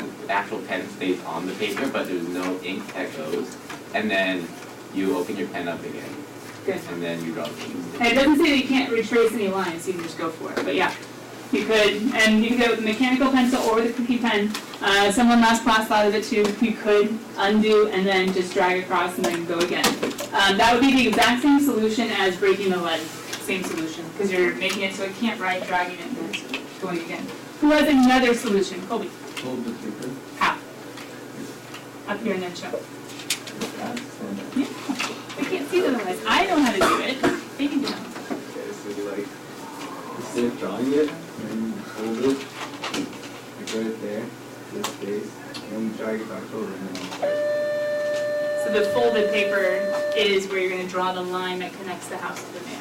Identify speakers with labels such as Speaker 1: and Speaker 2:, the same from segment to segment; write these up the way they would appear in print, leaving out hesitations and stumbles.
Speaker 1: the actual pen stays on the paper, but there's no ink that goes. And then you open your pen up again.
Speaker 2: Good.
Speaker 1: And then you draw the ink.
Speaker 2: And it doesn't say that you can't retrace any lines, so you can just go for it. But yeah, you could, and you can go with the mechanical pencil or the cookie pen. Someone last class thought of it too. You could undo and then just drag across and then go again. That would be the exact same solution as breaking the lead. Same solution, because you're making it so it can't write, dragging it, and then going again. Who has another solution? Colby.
Speaker 3: Hold the paper.
Speaker 2: How? Up here and then show. Yeah. They can't see it otherwise. I know how to do it. They can do it.
Speaker 3: Okay, so you like, instead of drawing it, then you hold it, you put it there, this space, and then you drag it back over and then
Speaker 2: So the folded paper is where you're going to draw the line that connects the house to the man.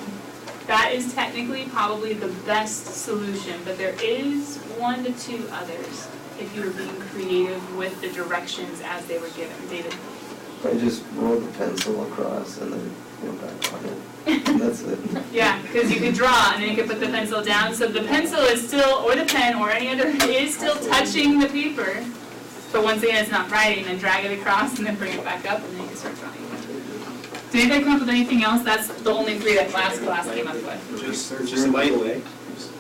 Speaker 2: That is technically probably the best solution, but there is 1 to 2 others if you were being creative with the directions as they were given. David?
Speaker 4: I just roll the pencil across and then go back on it. And that's it.
Speaker 2: Yeah, because you could draw and then you could put the pencil down. So the pencil is still, or the pen, or any other, is still touching the paper. But once again, it's not writing. Then drag it across and then bring it back up and then you can start drawing. Did anybody come up with anything else? That's the only 3 that last class came up with.
Speaker 5: Just lightly.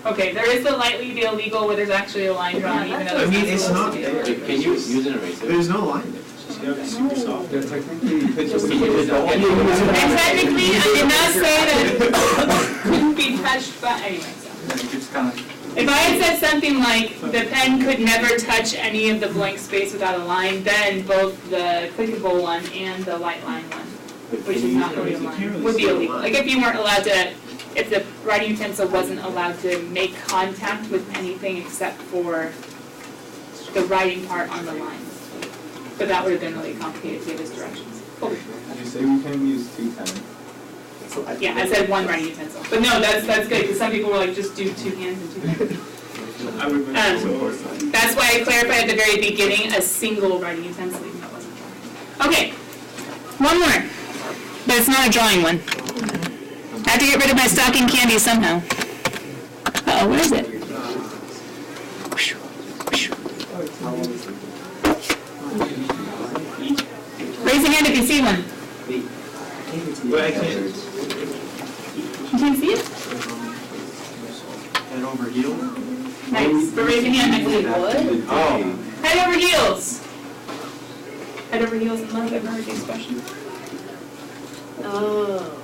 Speaker 2: Okay, there is the lightly the illegal where there's actually a line drawn, even though
Speaker 5: I mean,
Speaker 2: there's
Speaker 5: it's not
Speaker 2: there.
Speaker 5: there.
Speaker 1: Can you use an eraser?
Speaker 5: There's no line there. It's super soft.
Speaker 3: yeah, technically you could just
Speaker 2: And technically, I did not say that it couldn't be touched by, anyway, so.
Speaker 3: just kind of.
Speaker 2: If I had said something like, the pen could never touch any of the blank space without a line, then both the clickable one and the light line one, which is not really a line, would be illegal. Like if you weren't allowed to, if the writing utensil wasn't allowed to make contact with anything except for the writing part on the line. But that would have been really complicated to give us directions. Oh.
Speaker 3: You say we can use 2 pens.
Speaker 2: Yeah, I said 1 writing utensil. But no, that's good, because some people were like, just do 2 hands and 2 hands.
Speaker 5: I would move so
Speaker 2: That's why I clarified at the very beginning, a single writing utensil, even though it wasn't drawing. Okay, 1 more. But it's not a drawing one. I have to get rid of my stocking candy somehow. Uh-oh, where is it? Raise your hand if you see one.
Speaker 5: But I can't.
Speaker 2: You can't see it?
Speaker 5: Head over heel.
Speaker 2: Nice. But raise your hand next to it.
Speaker 5: Oh.
Speaker 2: Head over heels. Head over heels and love. I've heard this question.
Speaker 6: Oh.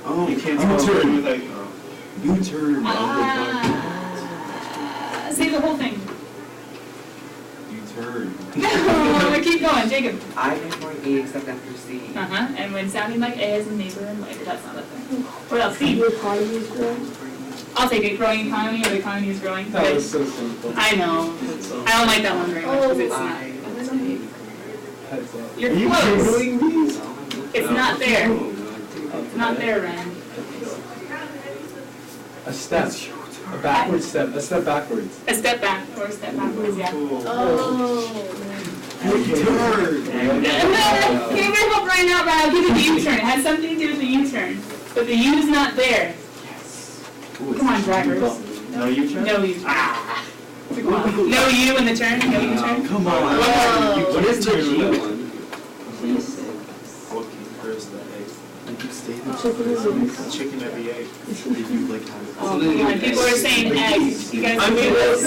Speaker 5: Oh, you can't turn with like.
Speaker 3: U-turn.
Speaker 2: Say the whole thing.
Speaker 3: U-turn.
Speaker 2: No, keep going, Jacob.
Speaker 7: I before E except after C.
Speaker 2: Uh-huh, and when sounding like A as a neighbor and later, that's not a thing. What else? C.
Speaker 6: The economy is growing.
Speaker 2: I'll take it. Growing economy, or the economy is growing.
Speaker 3: That
Speaker 2: Good.
Speaker 3: was so simple.
Speaker 2: I know. I don't like that one very much because it's not.
Speaker 3: Heads up.
Speaker 2: You're
Speaker 3: Are you
Speaker 2: close.
Speaker 3: doing these?
Speaker 2: It's not there. It's not there, Ryan.
Speaker 3: A step. A backward step. A step backwards.
Speaker 2: A step back or a step backwards, yeah.
Speaker 6: Oh.
Speaker 3: U-turn.
Speaker 2: Can you guys help Ryan out, Ryan? I'll give you the U-turn. It has something to do with the U-turn. But the U's not there. Come on, drivers.
Speaker 5: No, you turn.
Speaker 2: No U. Ah. Come on. No U in the turn. No U-turn.
Speaker 5: Come on.
Speaker 6: Oh.
Speaker 5: What is the G one? Chicken every egg.
Speaker 2: Oh, come on. People are saying eggs. You guys
Speaker 5: I mean, what?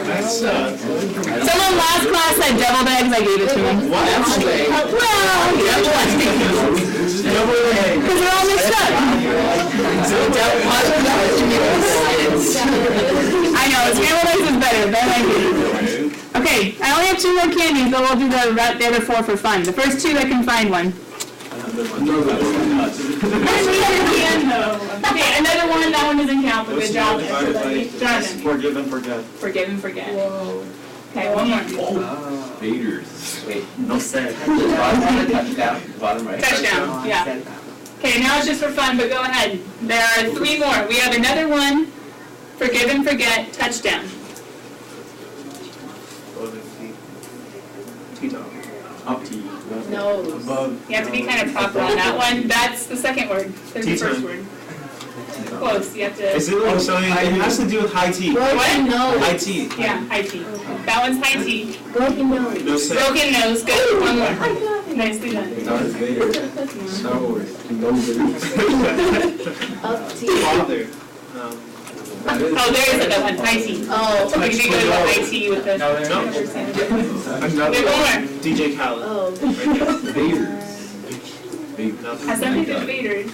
Speaker 5: That sucks.
Speaker 2: Someone last class said deviled eggs. I gave it to him.
Speaker 5: What?
Speaker 2: Well, because they're all mixed up. I know, scrambled eggs is better, but I like it. Okay, I only have 2 more candies, but we'll do the other 4 for fun. The first 2 I can find one. Okay, another one. That one doesn't count, but good job, everybody. Jonathan.
Speaker 5: Forgive and forget.
Speaker 2: Forgive and forget.
Speaker 6: Whoa.
Speaker 2: Okay, one more.
Speaker 3: Faders.
Speaker 1: Wait,
Speaker 5: No said.
Speaker 1: touchdown, bottom right.
Speaker 2: Touchdown, yeah. Okay, now it's just for fun, but go ahead. There are 3 more. We have another one. Forgive and forget, touchdown.
Speaker 5: Up to you.
Speaker 6: Nose.
Speaker 5: Above.
Speaker 2: You have to be kind of proper on that one. That's the second word. There's the first
Speaker 5: T-turn.
Speaker 2: word. Close, you have to,
Speaker 5: Is it like, so it has to do with high T?
Speaker 6: Broken nose.
Speaker 5: High T.
Speaker 2: yeah, high T. That one's high T.
Speaker 6: Broken nose.
Speaker 5: No say.
Speaker 2: Broken nose, good, one more. Nicely done.
Speaker 3: Darth Vader. Star Wars. Nobody.
Speaker 6: Up T.
Speaker 5: Father.
Speaker 2: Oh, there is another one, high T.
Speaker 6: Oh.
Speaker 2: So we can go to the high T with the.
Speaker 5: No. Another
Speaker 2: Wait, one more.
Speaker 5: DJ Khaled.
Speaker 6: Oh.
Speaker 3: Vaders.
Speaker 2: Has something to do with Vaders.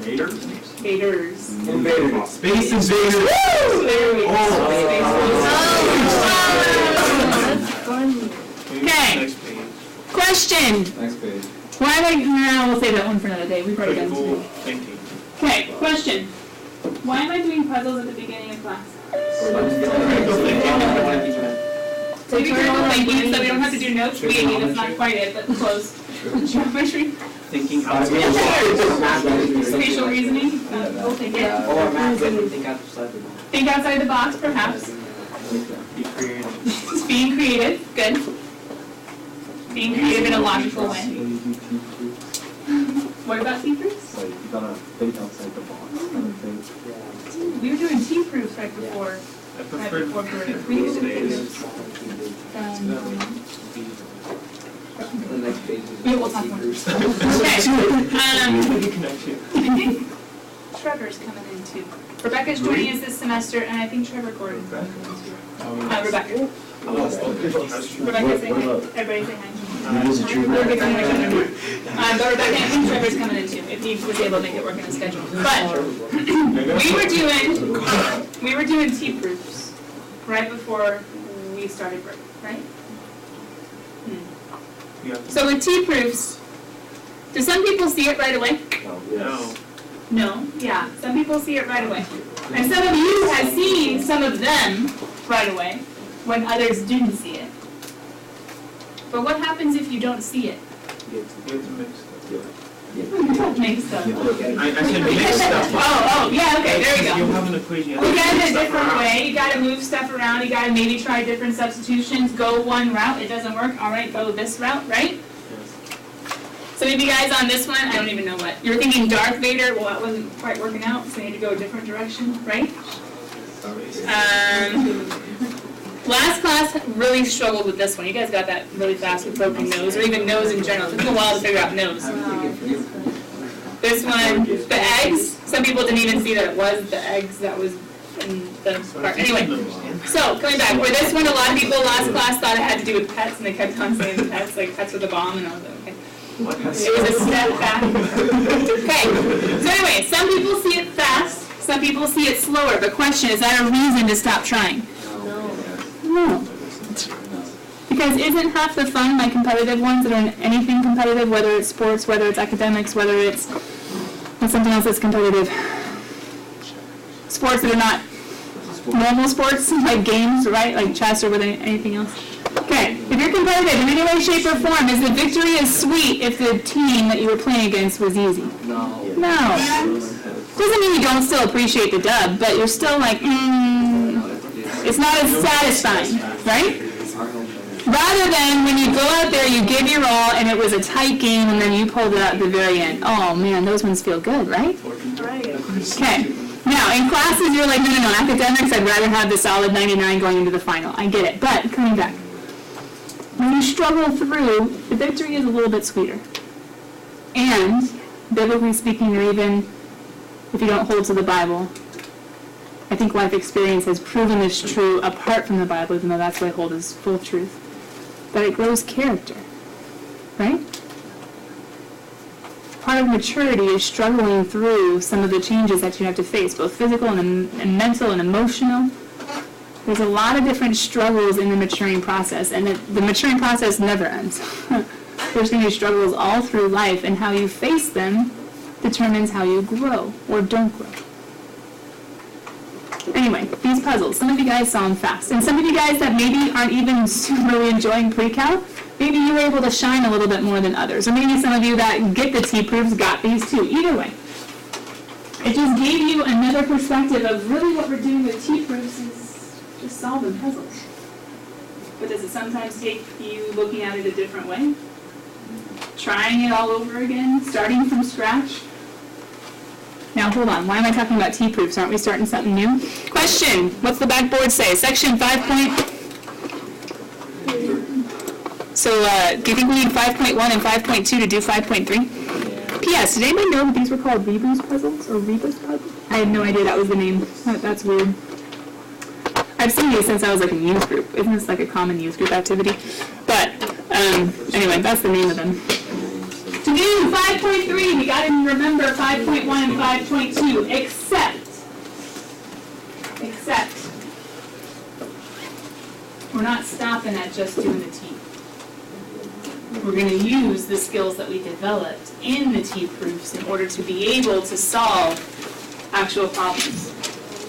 Speaker 5: Vader?
Speaker 2: Vaders.
Speaker 3: Invaders.
Speaker 5: Space Invaders.
Speaker 2: Woo! There we go.
Speaker 6: That's funny.
Speaker 2: Okay.
Speaker 5: Next page.
Speaker 2: Question.
Speaker 3: Next page.
Speaker 2: Why am I, no, we'll save that one for another day, we've already done
Speaker 5: Critical
Speaker 2: two.
Speaker 5: thinking.
Speaker 2: Okay, question. Why am I doing puzzles at the beginning of class?
Speaker 5: Critical thinking.
Speaker 2: Maybe critical thinking, so we don't have to do notes, maybe, that's not quite it, but close. Geometry,
Speaker 5: Thinking outside the box.
Speaker 2: spatial reasoning, we'll take it.
Speaker 8: Or math, think outside the box.
Speaker 2: Think outside the box, perhaps.
Speaker 5: Be creative.
Speaker 2: Being creative, good. Being creative in a logical way. What about T-proofs?
Speaker 3: Like, you gotta think outside the box. Kind of thing.
Speaker 2: We were doing T-proofs right before.
Speaker 5: I prefer
Speaker 2: break. We used to do
Speaker 5: days.
Speaker 8: The next page is.
Speaker 2: We'll talk more. Okay.
Speaker 5: Connection.
Speaker 2: I think Trevor's coming in too. Rebecca's joining us this semester, and I think Trevor Gordon. Rebecca. Rebecca, say hi. Everybody say hi. We'll get to know each other more. But Rebecca, I think Trevor's coming in too, if he was able to make it work in his schedule. But we were doing T-proofs right before we started break, right? So with T-proofs, do some people see it right away?
Speaker 5: No.
Speaker 2: No, yeah, some people see it right away. And some of you have seen some of them right away when others didn't see it. But what happens if you don't see it?
Speaker 5: You have to mix stuff.
Speaker 2: Don't make stuff.
Speaker 5: I said mix stuff.
Speaker 2: Oh, yeah, okay, there we
Speaker 5: You
Speaker 2: go.
Speaker 5: have an equation. You have
Speaker 2: Look
Speaker 5: to
Speaker 2: at it
Speaker 5: mix
Speaker 2: a
Speaker 5: stuff
Speaker 2: different
Speaker 5: around.
Speaker 2: way, you gotta move stuff around, you gotta maybe try different substitutions, go one route, it doesn't work, alright, go this route, right? Some of you guys on this one, I don't even know what, you were thinking Darth Vader, well that wasn't quite working out, so you had to go a different direction, right? Last class really struggled with this one, you guys got that really fast with broken nose, or even nose in general, it took a while to figure out nose. This one, the eggs, some people didn't even see that it was the eggs that was in the part. Anyway, so coming back, for this one, a lot of people last class thought it had to do with pets, and they kept on saying pets, like pets with a bomb, and I was like, okay. It was a step back. Okay, so anyway, some people see it fast, some people see it slower, but question, is that a reason to stop trying? No. Because isn't half the fun my competitive ones that are in anything competitive, whether it's sports, whether it's academics, whether it's something else that's competitive? Sports that are not normal sports, like games, right? Like chess or with anything else. Okay, if you're competitive in any way, shape, or form, is the victory as sweet if the team that you were playing against was easy?
Speaker 8: No.
Speaker 2: No. Doesn't mean you don't still appreciate the dub, but you're still like, it's not as satisfying, right? Rather than when you go out there, you give your all, and it was a tight game, and then you pulled it out at the very end. Oh man, those ones feel good, right?
Speaker 6: Right.
Speaker 2: Okay. Now, in classes, you're like, no, academics, I'd rather have the solid 99 going into the final. I get it, but coming back. When you struggle through, the victory is a little bit sweeter. And, biblically speaking, or even if you don't hold to the Bible, I think life experience has proven this true apart from the Bible, even though that's what I hold as full truth. That it grows character, right? Part of maturity is struggling through some of the changes that you have to face, both physical and mental and emotional. There's a lot of different struggles in the maturing process, and the maturing process never ends. There's going to be struggles all through life, and how you face them determines how you grow or don't grow. Anyway, these puzzles, some of you guys saw them fast, and some of you guys that maybe aren't even really enjoying pre-cal, maybe you were able to shine a little bit more than others, or maybe some of you that get the T-proofs got these too. Either way, it just gave you another perspective of really what we're doing with T-proofs is just solving puzzles. But does it sometimes take you looking at it a different way? Trying it all over again, starting from scratch? Now, hold on, why am I talking about T-proofs? Aren't we starting something new? Question, what's the backboard say? Section 5 point... So, do you think we need 5.1 and 5.2 to do 5.3? P.S. Did anybody know that these were called Rebus puzzles or Rebus puzzles? I had no idea that was the name. That's weird. I've seen these since I was like in youth group. Isn't this like a common youth group activity? But anyway, that's the name of them. To do 5.3, we got to remember 5.1 and 5.2, except, we're not stopping at just doing the T. We're going to use the skills that we developed in the T-proofs in order to be able to solve actual problems.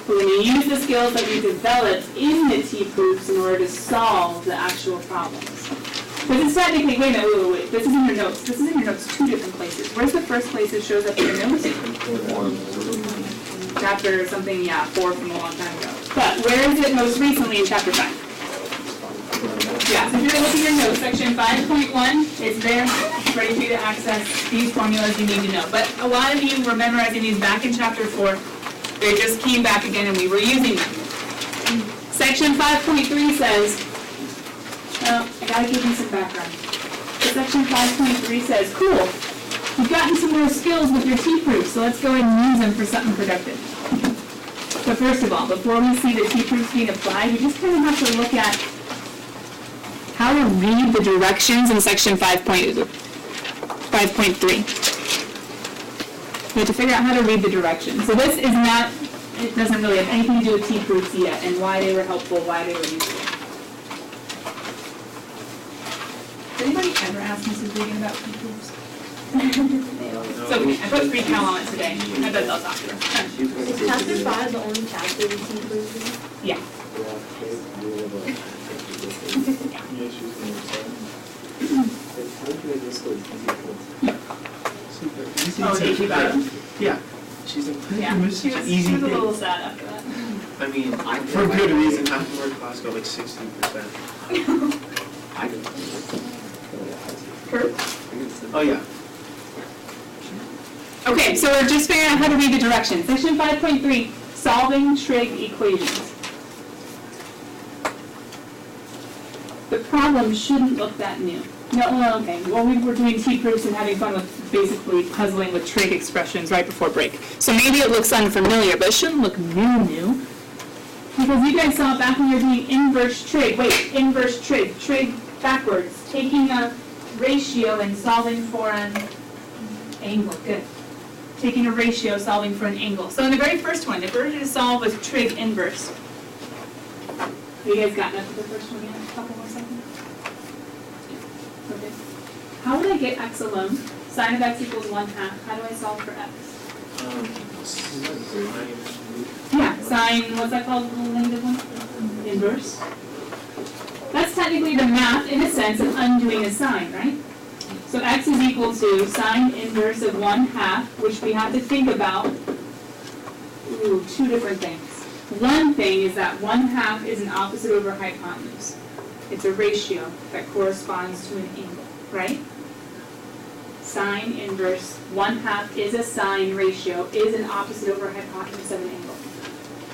Speaker 2: We're going to use the skills that we developed in the T-proofs in order to solve the actual problems. Because it's technically, wait, this is in your notes. This is in your notes two different places. Where's the first place it shows up in your notes? Chapter something, 4 from a long time ago. But where is it most recently in chapter 5? Yeah, so if you're looking at your notes, section 5.1 is there, ready for you to access these formulas you need to know. But a lot of you were memorizing these back in chapter 4. They just came back again and we were using them. Section 5.3 says, I gotta give you some background. Section 5.3 says, cool, you've gotten some more skills with your T-proofs, so let's go ahead and use them for something productive. But first of all, before we see the T-proofs being applied, we just kind of have to look at how to read the directions in section 5.3. We have to figure out how to read the directions. So this is not, it doesn't really have anything to do with T-proofs yet and why they were helpful, why they were useful. Did anybody ever ask Mrs. Regan about T-proofs? It's okay, I put HPrecalc on it today. I bet they'll talk to her.
Speaker 6: Is chapter 5 the only chapter we see proofs?
Speaker 2: Yeah. Oh, did she about it?
Speaker 5: Yeah. She's like,
Speaker 2: Yeah,
Speaker 5: this
Speaker 2: she
Speaker 5: is
Speaker 2: was,
Speaker 5: an easy
Speaker 2: she was a
Speaker 5: thing.
Speaker 2: little sad after that.
Speaker 5: I mean, for good reason, half of our class got like 60%.
Speaker 2: Kurt?
Speaker 5: Oh, yeah.
Speaker 2: Okay, so we're just figuring out how to read the directions. Section 5.3, solving trig equations. The problem shouldn't look that new. No, okay. Well, we were doing T-proofs and having fun with basically puzzling with trig expressions right before break. So maybe it looks unfamiliar, but it shouldn't look new. Because you guys saw back when you were doing inverse trig. Wait, inverse trig. Trig backwards. Taking a ratio and solving for an angle. Good. Taking a ratio, solving for an angle. So in the very first one, if we were to solve with trig inverse. Have you guys gotten up to the first one yet? A couple more seconds? Okay. How would I get x alone? Sine of x equals 1/2. How do I solve for x? Yeah, sine, what's that called, the negative one? Inverse. That's technically the math, in a sense, of undoing a sine, right? So x is equal to sine inverse of 1/2, which we have to think about, two different things. One thing is that 1/2 is an opposite over hypotenuse. It's a ratio that corresponds to an angle, right? Sine inverse 1/2 is a sine ratio, is an opposite over hypotenuse of an angle.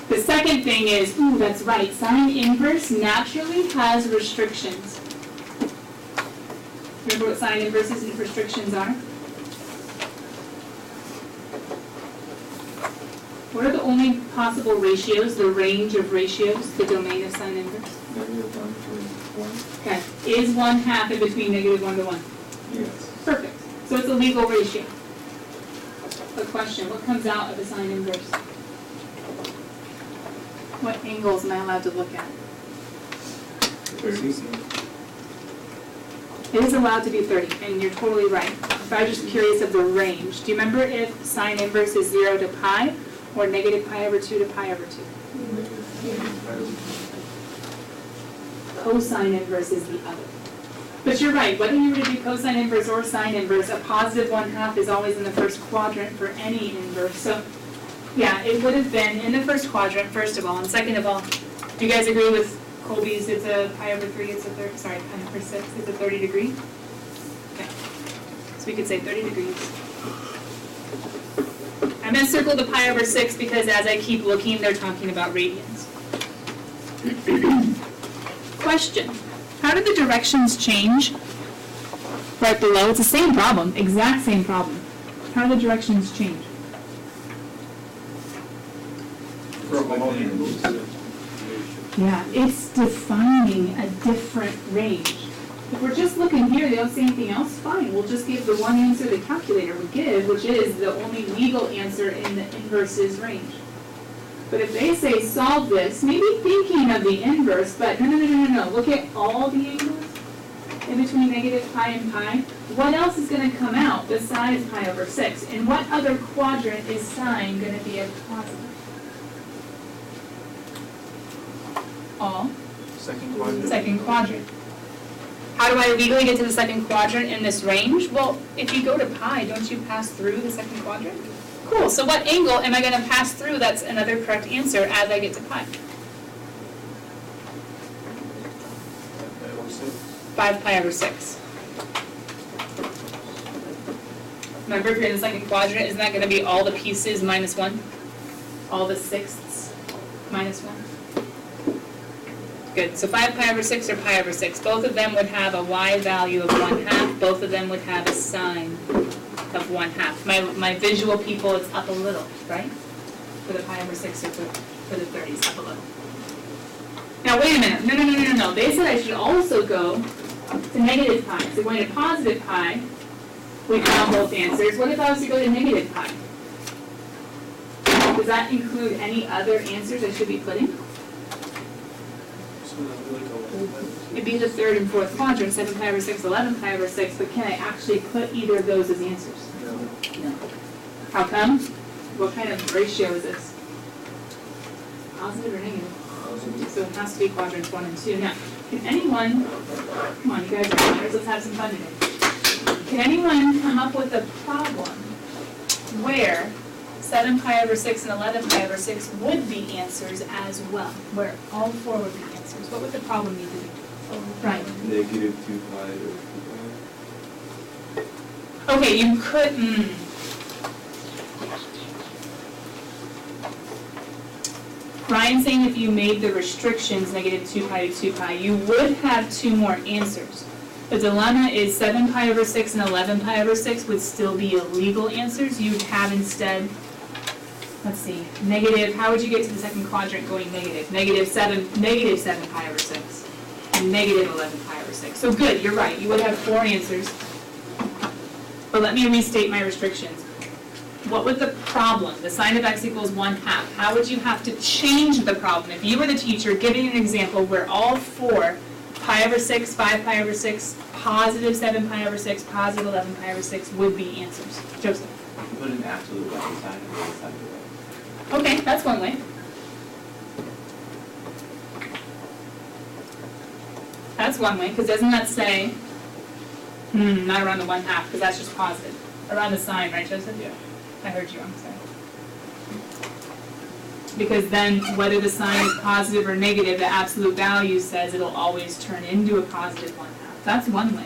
Speaker 2: The second thing is, that's right, sine inverse naturally has restrictions. Remember what sine inverses and restrictions are? What are the only possible ratios, the range of ratios, the domain of sine inverse?
Speaker 3: -1 to 1.
Speaker 2: Okay, is 1/2 in between -1 to 1?
Speaker 3: Yes.
Speaker 2: Perfect. So it's a legal ratio. A question, what comes out of a sine inverse? What angles am I allowed to look at?
Speaker 3: 30.
Speaker 2: It is allowed to be 30, and you're totally right. If I was just curious of the range, do you remember if sine inverse is 0 to pi, or negative pi over 2 to pi over 2? Cosine inverse is the other. But you're right, whether you were to do cosine inverse or sine inverse, a positive 1/2 is always in the first quadrant for any inverse. So, yeah, it would have been in the first quadrant, first of all, and second of all, do you guys agree with Colby's, it's a pi over 3, it's a pi over 6, it's a 30 degree? Okay. So we could say 30 degrees. I'm gonna circle the pi over 6 because as I keep looking, they're talking about radians. Question, how did the directions change? Right below, it's the same problem, exact same problem. How do the directions change? Yeah, it's defining a different range. If we're just looking here, they don't say anything else, fine, we'll just give the one answer the calculator would give, which is the only legal answer in the inverse's range. But if they say solve this, maybe thinking of the inverse, but no, look at all the angles in between negative pi and pi. What else is going to come out besides pi over 6? And what other quadrant is sine going to be a positive? All?
Speaker 5: Second quadrant.
Speaker 2: Second quadrant. How do I legally get to the second quadrant in this range? Well, if you go to pi, don't you pass through the second quadrant? Cool, so what angle am I going to pass through that's another correct answer as I get to pi? 5 pi over 6. Remember, if you're in the second quadrant, isn't that going to be all the pieces minus 1? All the sixths minus 1? Good, so 5 pi over 6 or pi over 6. Both of them would have a y value of 1/2. Both of them would have a sine of 1/2. My visual people, it's up a little, right? For the pi over 6 or for the 30s, up a little. Now, wait a minute. No. They said I should also go to negative pi. So going to positive pi, we found both answers. What if I was to go to negative pi? Does that include any other answers I should be putting? It'd be the third and fourth quadrant, 7 pi over 6, 11 pi over 6, but can I actually put either of those as answers? No. How come? What kind of ratio is this? Positive or negative? So it has to be quadrants 1 and 2. Now, can anyone, come on, you guys are learners, let's have some fun today. Can anyone come up with a problem where 7 pi over 6 and 11 pi over 6 would be answers as well, where all 4 would be answers? What would the problem need to be? Right.
Speaker 3: Negative 2 pi or 2 pi.
Speaker 2: Okay, you could, Brian's saying if you made the restrictions negative 2 pi to 2 pi, you would have 2 more answers. The dilemma is 7 pi over 6 and 11 pi over 6 would still be illegal answers. You'd have instead, let's see, negative, how would you get to the second quadrant going negative? Negative 7 pi over 6, and negative 11 pi over 6. So good, you're right, you would have 4 answers. But let me restate my restrictions. What would the problem, the sine of x equals 1/2, how would you have to change the problem? If you were the teacher giving an example where all 4, pi over 6, 5 pi over 6, positive 7 pi over 6, positive 11 pi over 6 would be answers. Joseph?
Speaker 1: Put an absolute value sign on the other side of the way.
Speaker 2: Okay, that's one way. That's one way, because doesn't that say, not around the 1/2, because that's just positive. Around the sign, right, Joseph?
Speaker 1: Yeah.
Speaker 2: I heard you, I'm sorry. Because then, whether the sign is positive or negative, the absolute value says it'll always turn into a positive 1/2. That's one way.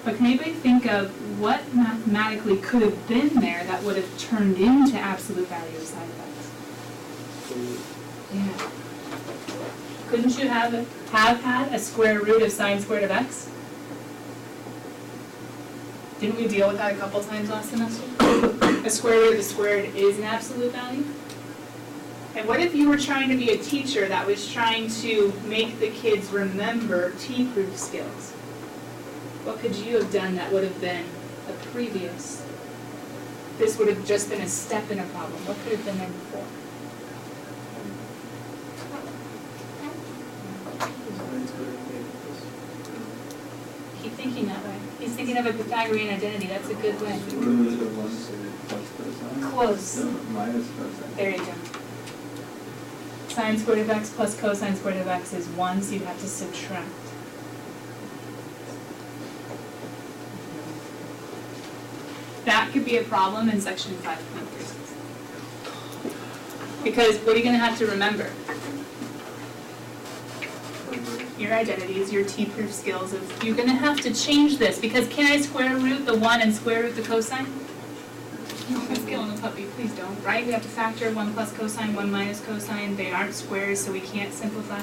Speaker 2: But can anybody think of what mathematically could have been there that would have turned into absolute value of sine of x? Yeah. Couldn't you have had a square root of sine squared of x? Didn't we deal with that a couple times last semester? A square root of a squared is an absolute value? And what if you were trying to be a teacher that was trying to make the kids remember T-proof skills? What could you have done that would have been a previous? This would have just been a step in a problem. What could have been there before? Keep thinking that way. He's thinking of a Pythagorean identity. That's a good way.
Speaker 3: Root of 1 plus cosine.
Speaker 2: Close.
Speaker 3: No, minus cosine.
Speaker 2: There you go. Sine squared of x plus cosine squared of x is 1, so you have to subtract. That could be a problem in section 5.3. Because what are you going to have to remember? Your identities, your T-proof skills. You're going to have to change this, because can I square root the 1 and square root the cosine? Let's get on the puppy, please don't, right? We have to factor 1 plus cosine, 1 minus cosine, they aren't squares, so we can't simplify.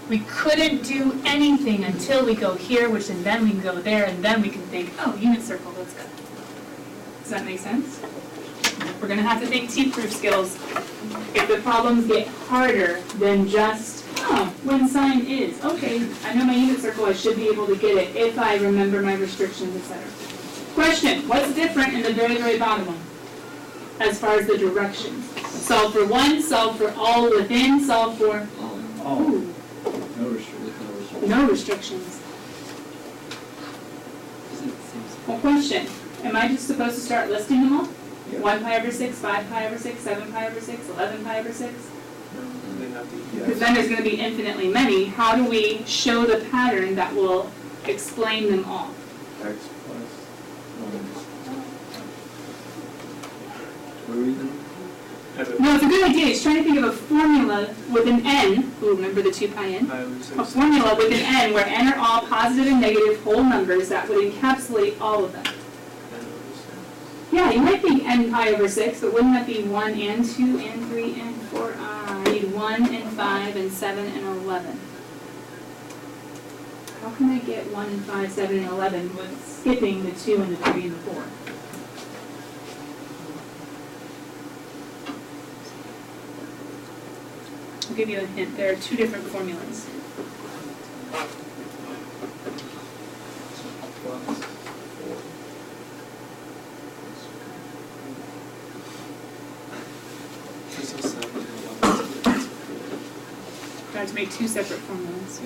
Speaker 2: We couldn't do anything until we go here, which and then we can go there, and then we can think, oh, unit circle, let's go. Does that make sense? We're gonna have to think teeth-proof skills. If the problems get harder than just, oh, when sine is, okay, I know my unit circle, I should be able to get it if I remember my restrictions, etc. Question, what's different in the very, very bottom one? As far as the directions. Solve for one, solve for all within, solve for, ooh,
Speaker 3: No restrictions.
Speaker 2: no restrictions. Well, question, am I just supposed to start listing them all?
Speaker 3: Yeah.
Speaker 2: 1 pi over 6, 5 pi over 6, 7 pi over 6, 11 pi over 6?
Speaker 5: They have to,
Speaker 2: Because then there's going to be infinitely many. How do we show the pattern that will explain them all?
Speaker 3: X plus 1. What are we doing?
Speaker 2: No, it's a good idea. He's trying to think of a formula with an n. Ooh, remember the 2 pi n? A formula with an n where n are all positive and negative whole numbers that would encapsulate all of them. Yeah, you might think n pi over 6, but wouldn't that be 1 and 2 and 3 and 4? I need 1 and 5 and 7 and 11. How can I get 1 and 5, 7 and 11 with skipping the 2 and the 3 and the 4? I'll give you a hint. There are 2 different formulas. Trying to make 2 separate formulas.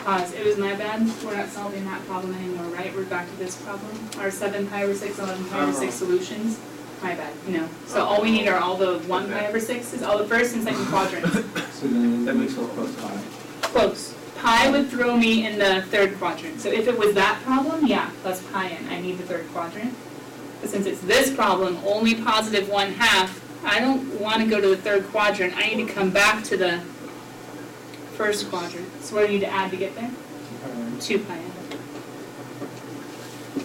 Speaker 2: Pause. It was my bad. We're not solving that problem anymore, right? We're back to this problem. Our 7 pi over 6, 11 pi over 6 solutions. My bad. No. So all we need are all the 1 pi over 6s, all the first and second quadrants.
Speaker 3: So then that makes us plus pi.
Speaker 2: Close. Pi would throw me in the third quadrant. So if it was that problem, yeah, plus pi n. I need the third quadrant. But since it's this problem, only positive 1/2, I don't want to go to the third quadrant. I need to come back to the first quadrant. So what do I need to add to get there? 2 pi n.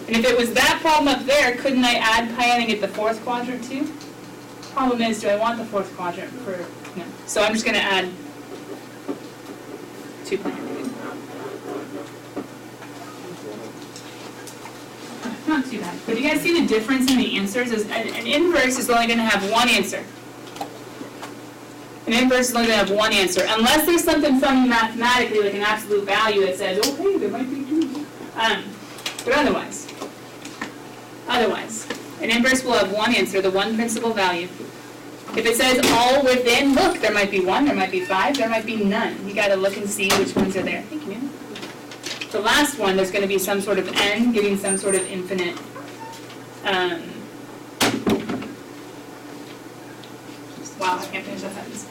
Speaker 2: And if it was that problem up there, couldn't I add pi n and get the fourth quadrant too? Problem is, do I want the fourth quadrant for, no. So I'm just going to add 2 pi n. Not too bad. But you guys see the difference in the answers? An inverse is only going to have one answer. An inverse is only going to have one answer. Unless there's something funny mathematically, like an absolute value that says, okay, there might be 2. But otherwise, an inverse will have one answer, the one principal value. If it says all within, look, there might be 1, there might be 5, there might be none. You got to look and see which ones are there. Thank you, ma'am. The last one, there's going to be some sort of n giving some sort of infinite, wow, I can't finish that sentence.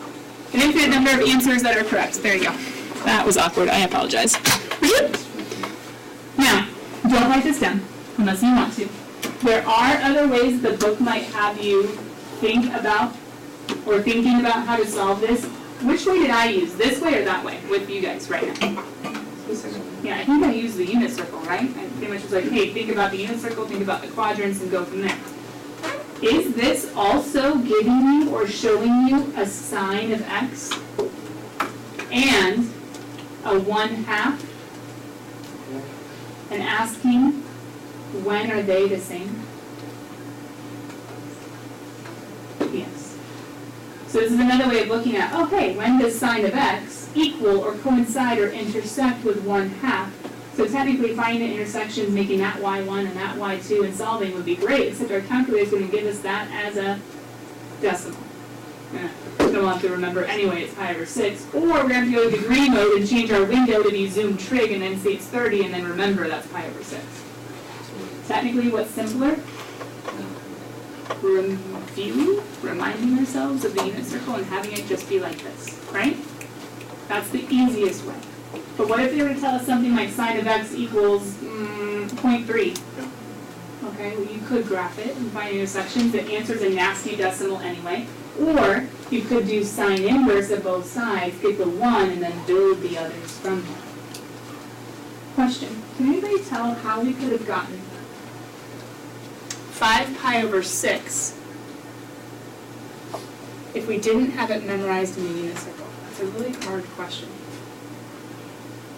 Speaker 2: An infinite number of answers that are correct. There you go. That was awkward. I apologize. Now, don't write this down unless you want to. There are other ways the book might have you think about or thinking about how to solve this. Which way did I use? This way or that way with you guys right now? Yeah, I think I used the unit circle, right? I pretty much was like, hey, think about the unit circle, think about the quadrants, and go from there. Is this also giving you or showing you a sine of x and a 1/2 and asking when are they the same? Yes. So this is another way of looking at, okay, when does sine of x equal or coincide or intersect with 1/2? So technically finding the intersections, making that y1 and that y2 and solving would be great, except our calculator is going to give us that as a decimal. So we'll have to remember anyway it's pi over 6, or we're going to have to go to degree mode and change our window to be zoom trig and then say it's 30 and then remember that's pi over 6. Technically what's simpler? Reminding ourselves of the unit circle and having it just be like this, right? That's the easiest way. But what if they were to tell us something like sine of x equals 0.3? Okay, well you could graph it and find intersections. The answer's a nasty decimal anyway. Or You could do sine inverse of both sides, get the one, and then build the others from that. Question, can anybody tell how we could have gotten 5 pi over 6 if we didn't have it memorized in the unit circle? It's a really hard question.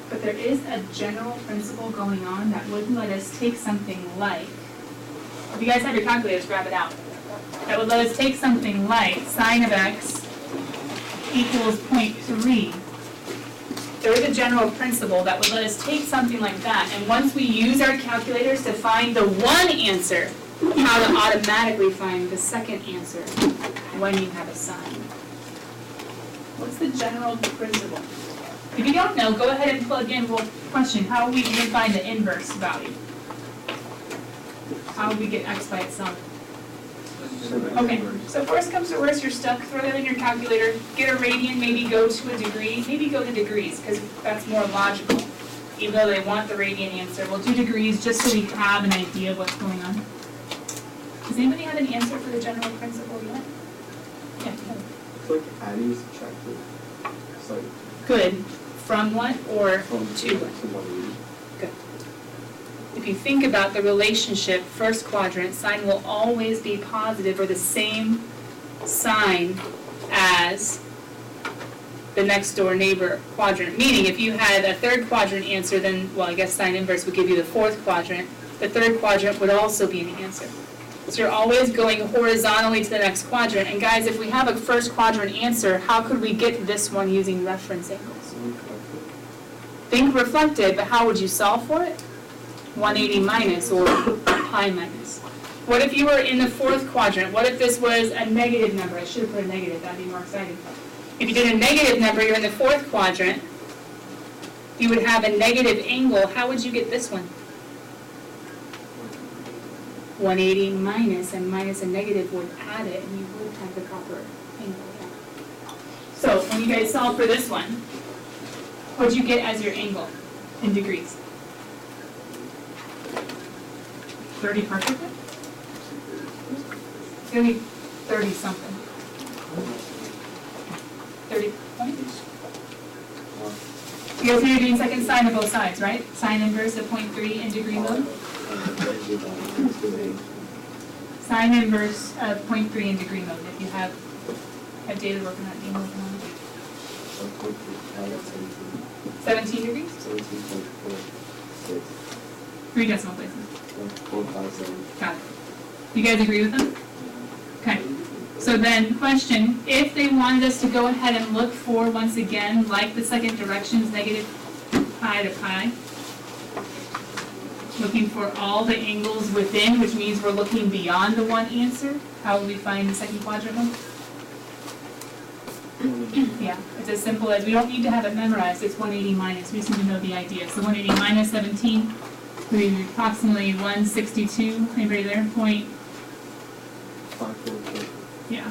Speaker 2: But there is a general principle going on that would let us take something like, if you guys have your calculators, grab it out. That would let us take something like sine of x equals 0.3. There is a general principle that would let us take something like that, and once we use our calculators to find the one answer, how to automatically find the second answer when you have a sign. What's the general principle? If you don't know, go ahead and plug in, well, question, how would we find the inverse value? How would we get x by itself? Okay, so if worst comes to worst, you're stuck, throw that in your calculator, get a radian, maybe go to a degree, maybe go to degrees, because that's more logical. Even though they want the radian answer, we'll do degrees just so we have an idea of what's going on. Does anybody have an answer for the general principle yet? Yeah, go ahead.
Speaker 3: It's like adding subtracting. It's like
Speaker 2: Good. From what or
Speaker 3: from
Speaker 2: to what?
Speaker 3: to 180.
Speaker 2: Good. If you think about the relationship, first quadrant, sign will always be positive or the same sign as the next door neighbor quadrant. Meaning if you had a third quadrant answer, then, well, I guess sign inverse would give you the fourth quadrant. The third quadrant would also be an answer. So you're always going horizontally to the next quadrant. And guys, if we have a first quadrant answer, how could we get this one using reference angles? Think reflected, but how would you solve for it? 180 minus or pi minus. What if you were in the fourth quadrant? What if this was a negative number? I should have put a negative, that'd be more exciting. If you did a negative number, you're in the fourth quadrant, you would have a negative angle. How would you get this one? 180 minus, and minus a negative would add it, and you would have the proper angle. So when you guys solve for this one, what'd you get as your angle in degrees? 30 perfectly? It's going to be 30 something. 30 points? You guys know you're doing second sine of both sides, right? Sine inverse of 0.3 in degree mode. Sine inverse of 0.3 in degree mode. If you have David working on it, you working on it. 17 degrees?
Speaker 3: 17.46.
Speaker 2: 3 decimal places.
Speaker 3: 457.
Speaker 2: Got it. You guys agree with them? Okay. So then, question, if they wanted us to go ahead and look for, once again, like the second directions, negative pi to pi, looking for all the angles within, which means we're looking beyond the one answer, how would we find the second quadrant one? Yeah, it's as simple as, we don't need to have it memorized, it's 180 minus, we just need to know the idea. So 180 minus 17 would be approximately 162, anybody there? Point?
Speaker 3: 544.
Speaker 2: Yeah.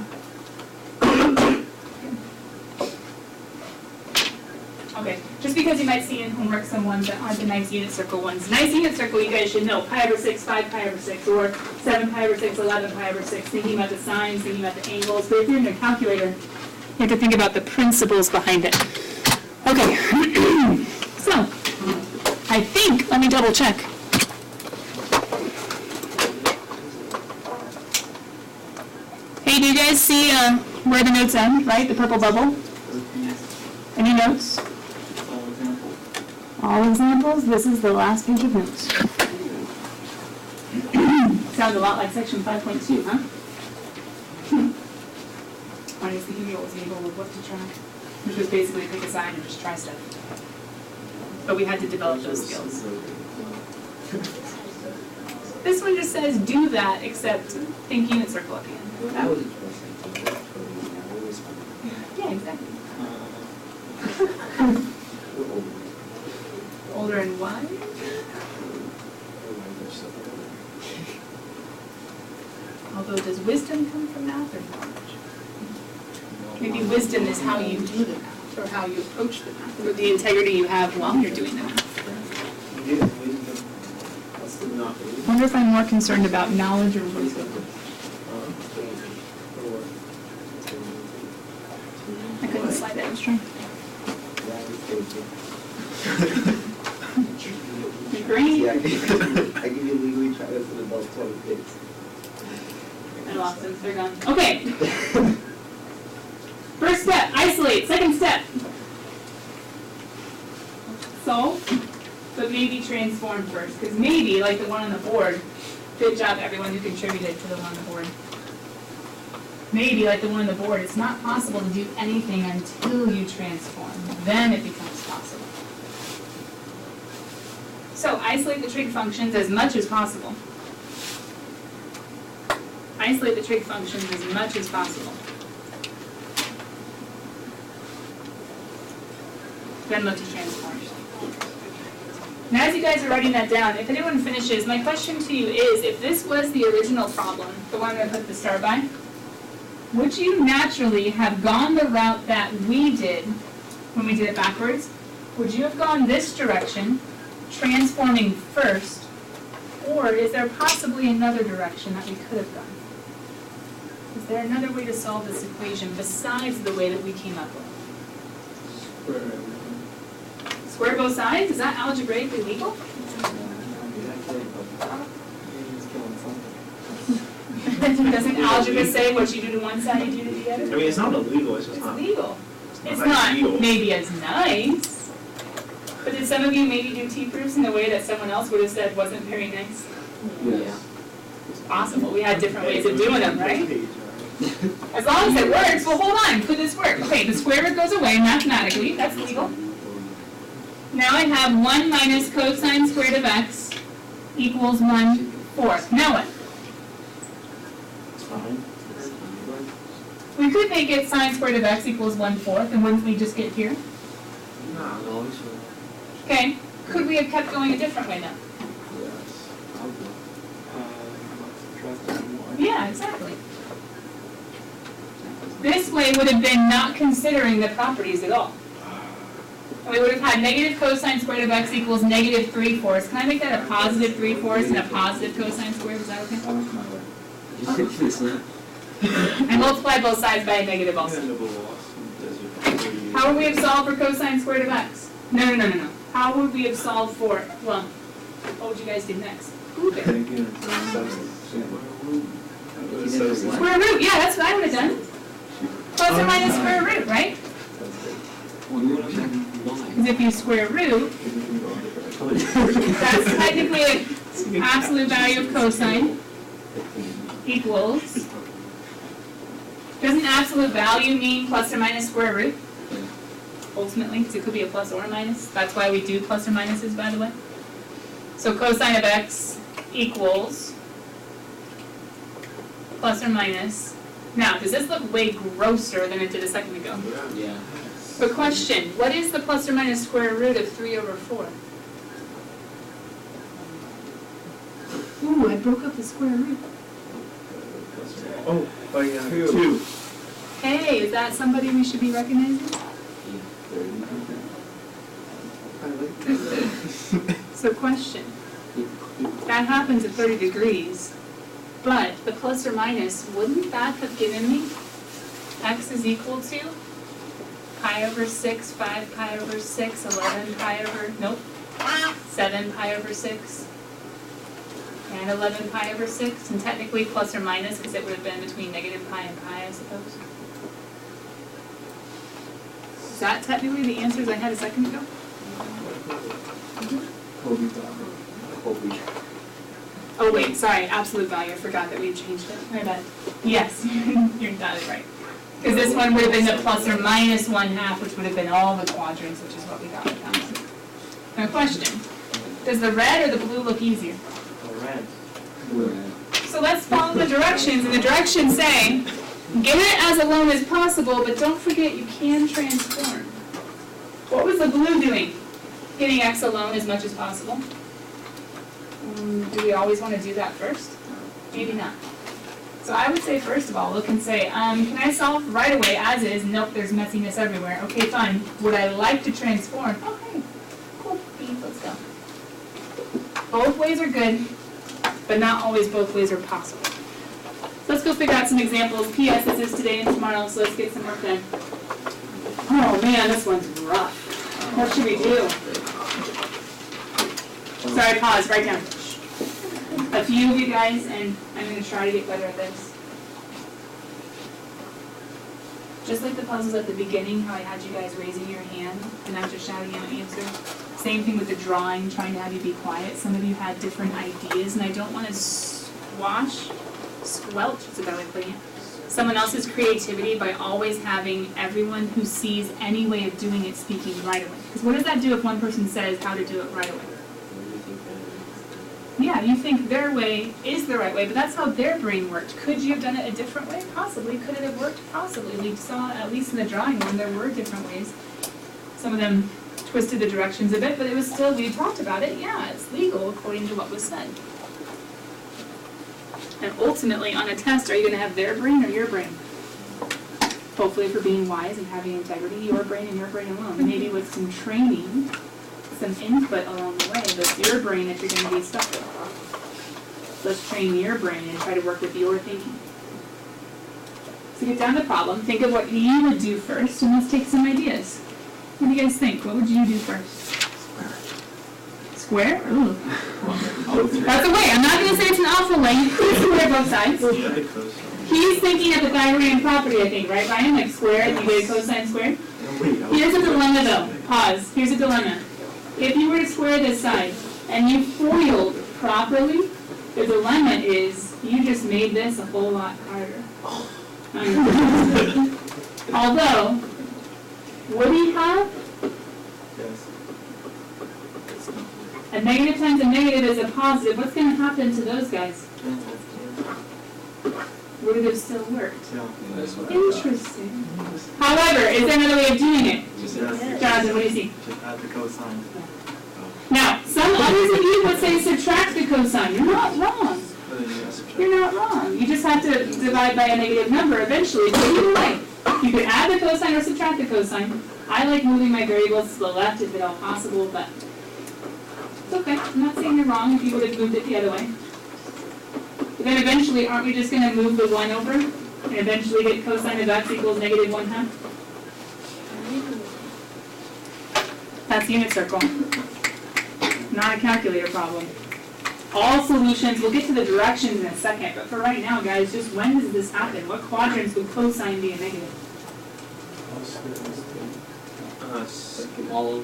Speaker 2: Okay, just because you might see in homework some ones that aren't the nice unit circle ones. Nice unit circle, you guys should know, pi over 6, 5 pi over 6, or 7 pi over 6, 11 pi over 6, thinking about the signs, thinking about the angles. But if you're in your calculator, you have to think about the principles behind it. Okay, so, I think, let me double check. Hey, do you guys see where the notes end, right? The purple bubble? Any notes? All examples. This is the last page of notes. Sounds a lot like section 5.2, huh? I was thinking what was able with what to try, which was basically pick a side and just try stuff. But we had to develop those skills. This one just says do that, except think unit circle at the end.
Speaker 8: That was interesting.
Speaker 2: Yeah, exactly. Older and wise? Although, does wisdom come from math or knowledge? Maybe wisdom is how you do the math, or how you approach the math, or the integrity you have while you're doing the math. I wonder if I'm more concerned about knowledge or wisdom.
Speaker 3: I can illegally try this in about 12 days.
Speaker 2: I lost them, they're gone. Okay. First step, isolate. Second step, solve, but maybe transform first. Because maybe, like the one on the board, good job everyone who contributed to the one on the board. Maybe, like the one on the board, it's not possible to do anything until you transform. Then it becomes possible. So isolate the trig functions as much as possible. Isolate the trig functions as much as possible. Then look to transform. Now as you guys are writing that down, if anyone finishes, my question to you is, if this was the original problem, the one I put the star by, would you naturally have gone the route that we did when we did it backwards? Would you have gone this direction, transforming first, or is there possibly another direction that we could have gone? Is there another way to solve this equation besides the way that we came up with? Square both sides? Is that algebraically legal? Doesn't algebra say what you do to one side, you do to the other?
Speaker 5: I mean, it's not illegal, it's just
Speaker 2: It's
Speaker 5: not.
Speaker 2: legal. It's
Speaker 5: not
Speaker 2: not
Speaker 5: ideal.
Speaker 2: maybe as nice, but did some of you maybe do T-proofs in a way that someone else would have said wasn't very nice?
Speaker 8: Yes.
Speaker 2: It's possible. We had different ways of doing them, right? As long as it works, well, hold on, could this work? Okay, the square root goes away mathematically, that's legal. Now I have 1 minus cosine squared of x equals 1/4. Now what? We could make it sine squared of x equals 1/4, and wouldn't we just get here?
Speaker 8: No, it's
Speaker 2: Okay, could we have kept going a different way now? Yeah, exactly. This way would have been not considering the properties at all. And we would have had negative cosine squared of x equals negative 3/4. Can I make that a positive 3/4 and a positive cosine squared? Is that okay? I multiply both sides by a negative also. How would we have solved for cosine squared of x? No. How would we have solved for, well, what would you guys do next? Square root, yeah, that's what I would have done. Plus or minus square root, right? Because if you square root, that's technically an absolute value of cosine equals, doesn't absolute value mean plus or minus square root? Ultimately, because it could be a plus or a minus. That's why we do plus or minuses, by the way. So cosine of x equals plus or minus. Now, does this look way grosser than it did a second ago?
Speaker 8: Yeah.
Speaker 2: But question, what is the plus or minus square root of 3/4? Ooh, I broke up the square root.
Speaker 5: Oh, by 2.
Speaker 2: Hey, is that somebody we should be recognizing? So question, that happens at 30 degrees, but the plus or minus, wouldn't that have given me x is equal to pi over 6, 5 pi over 6, 11 pi over, nope, 7 pi over 6, and 11 pi over 6, and technically plus or minus, because it would have been between negative pi and pi, I suppose. Is that technically the answers I had a second ago? Oh wait, sorry, absolute value, I forgot that we changed it, my bad. Yes, you're entirely right. Because this one would have been the plus or minus 1/2, which would have been all the quadrants, which is what we got with that one. Now question, does the red or the blue look easier?
Speaker 8: Red.
Speaker 2: So let's follow the directions, and the directions say, get it as alone as possible, but don't forget you can transform. What was the blue doing? Getting x alone as much as possible? Do we always want to do that first? Maybe not. So I would say, first of all, look and say, can I solve right away as is? Nope, there's messiness everywhere. Okay, fine. Would I like to transform? Okay, cool, beans, let's go. Both ways are good, but not always both ways are possible. So let's go figure out some examples. P.S. This is today and tomorrow, so let's get some work done. Oh man, this one's rough. What should we do? Sorry, pause, right down. A few of you guys, and I'm gonna try to get better at this. Just like the puzzles at the beginning, how I had you guys raising your hand and after shouting out an answer. Same thing with the drawing, trying to have you be quiet. Some of you had different ideas, and I don't want to squelch, is a better way of putting it, someone else's creativity by always having everyone who sees any way of doing it speaking right away. Because what does that do if one person says how to do it right away? Yeah, you think their way is the right way, but that's how their brain worked. Could you have done it a different way? Possibly. Could it have worked? Possibly. We saw, at least in the drawing room, there were different ways. Some of them twisted the directions a bit, but it was still, we talked about it, yeah, it's legal according to what was said. And ultimately, on a test, are you going to have their brain or your brain? Hopefully, if you're being wise and having integrity, your brain and your brain alone. Maybe with some training, some input along the way, but it's your brain that you're going to be stuck with. Let's train your brain and try to work with your thinking. So get down to the problem, think of what you would do first, and let's take some ideas. What do you guys think? What would you do first? Square? Ooh. That's a way. I'm not going to say it's an awful way. Square both sides. He's thinking of the Pythagorean property, I think, right, Ryan? Like square, and you get a cosine squared? Here's a dilemma, though. Pause. Here's a dilemma. If you were to square this side, and you FOILed properly, the dilemma is you just made this a whole lot harder. Although, would he have?
Speaker 3: Yes.
Speaker 2: A negative times a negative is a positive. What's going to happen to those guys? Would it have still worked? Interesting. However, is there another way of doing it? Jonathan, what do you see?
Speaker 3: Just add the cosine.
Speaker 2: Now, some others of you would say subtract the cosine. You're not wrong. You're not wrong. You just have to divide by a negative number eventually. So either way, you could add the cosine or subtract the cosine. I like moving my variables to the left if at all possible, but it's okay. I'm not saying you're wrong if you would have moved it the other way. But then eventually, aren't we just going to move the 1 over and eventually get cosine of x equals negative 1/2? That's unit circle. Not a calculator problem. All solutions, we'll get to the directions in a second, but for right now, guys, just when does this happen? What quadrants would cosine be a negative?
Speaker 3: All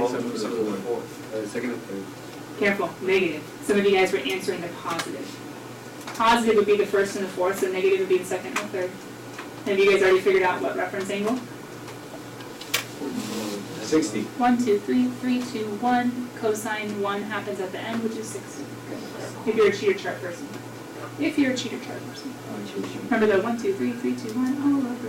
Speaker 3: except for the fourth. Second and third.
Speaker 2: Careful, negative. Some of you guys were answering the positive. Positive would be the first and the fourth, so negative would be the second and the third. Have you guys already figured out what reference angle?
Speaker 3: 60.
Speaker 2: 1, 2, 3, 3, 2, 1. Cosine 1 happens at the end, which is 60. Good. If you're a cheater chart person. If you're a cheater chart person. Remember the 1, 2, 3, 3, 2, 1, all over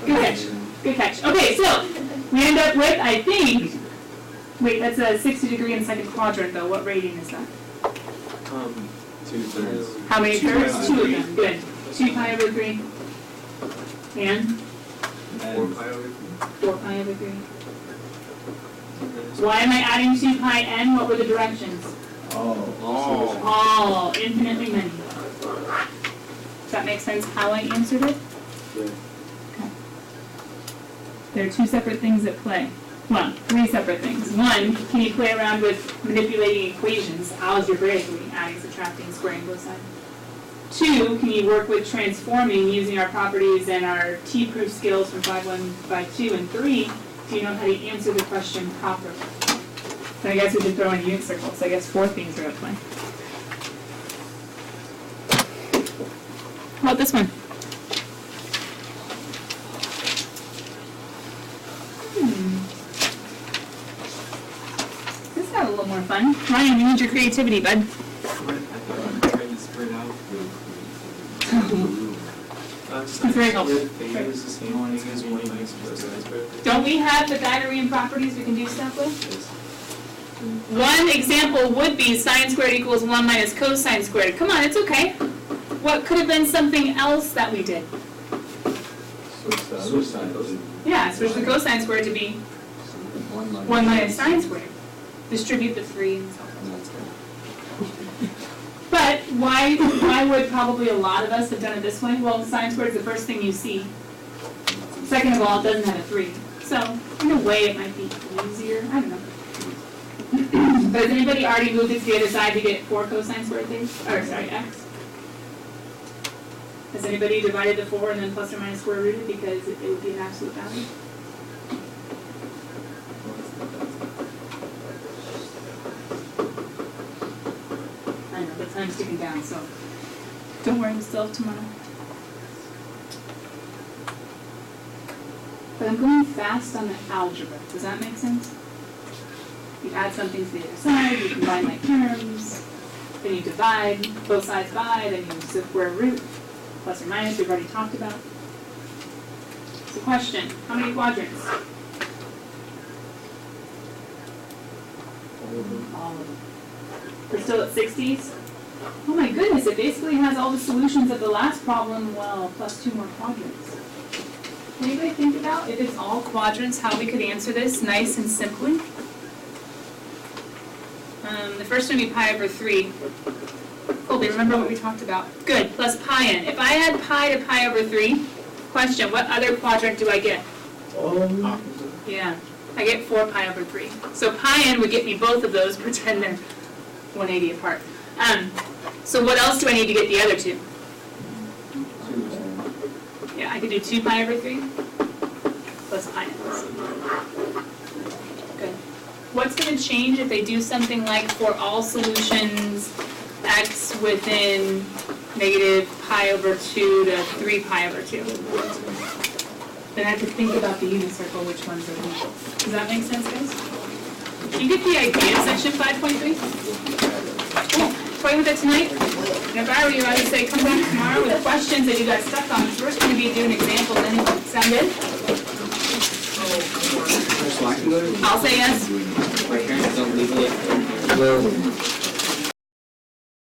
Speaker 2: Good catch. Good catch. Okay, so we end up with, I think, wait, that's a 60-degree in the second quadrant, though. What radian is that?
Speaker 3: 2/3.
Speaker 2: How many thirds? 2 of them. Good. 2 pi over 3. And
Speaker 3: 4 pi over 3.
Speaker 2: 4 pi over 3. Why am I adding 2 pi n? What were the directions? All. Infinitely many. Does that make sense how I answered it?
Speaker 3: Yeah.
Speaker 2: Okay. There are 2 separate things at play. Well, 3 separate things. 1, can you play around with manipulating equations algebraically, adding, subtracting, squaring both sides? 2, can you work with transforming using our properties and our T-proof skills from 5.1, 5.2, and 3, do you know how to answer the question properly? So I guess we should throw in unit circles. So I guess 4 things are at play. How about this one? This got a little more fun. Ryan, we need your creativity, bud.
Speaker 3: I'm trying to spread out.
Speaker 2: It's very helpful.
Speaker 3: Is the same thing as 1 minus cosine.
Speaker 2: Don't we have Pythagorean properties we can do stuff with? One example would be sine squared equals 1 minus cosine squared. Come on, it's okay. What could have been something else that we did?
Speaker 3: Switch sides.
Speaker 2: Yeah, switch the cosine squared to be 1 minus sine squared. Distribute the 3 and so on. But why would probably a lot of us have done it this way? Well, sine squared is the first thing you see. Second of all, it doesn't have a 3. So, in a way, it might be easier, I don't know. But has anybody already moved it to the other side to get 4 cosine squared things, or sorry, x? Has anybody divided the 4 and then plus or minus square rooted because it would be an absolute value? I know, the time's ticking down, so don't worry, we'll still have tomorrow. But I'm going fast on the algebra, does that make sense? You add something to the other side, you combine like terms, then you divide both sides by, then you square root, plus or minus, we've already talked about. So question, how many quadrants? All of them. We're still at 60s? Oh my goodness, it basically has all the solutions of the last problem, well, plus 2 more quadrants. Can anybody think about, if it's all quadrants, how we could answer this nice and simply? The first one would be pi over 3. Colby, remember what we talked about? Good, plus pi n. If I add pi to pi over 3, question, what other quadrant do I get? Yeah, I get 4 pi over 3. So pi n would get me both of those, pretend they're 180 apart. So what else do I need to get the other two? Yeah, I could do 2 pi over 3 plus pi n. Good. What's going to change if they do something like for all solutions x within negative pi over 2 to 3 pi over 2? Then I have to think about the unit circle, which ones are equal. Does that make sense, guys? Do you get the idea of section 5.3? Cool. Play with it tonight. And if I were you, I would say come back tomorrow with questions that you got stuck on. We're just going to be doing examples anyway. Sound good?
Speaker 5: So I can go to.
Speaker 2: I'll say yes.
Speaker 5: My parents don't legally.
Speaker 4: Well,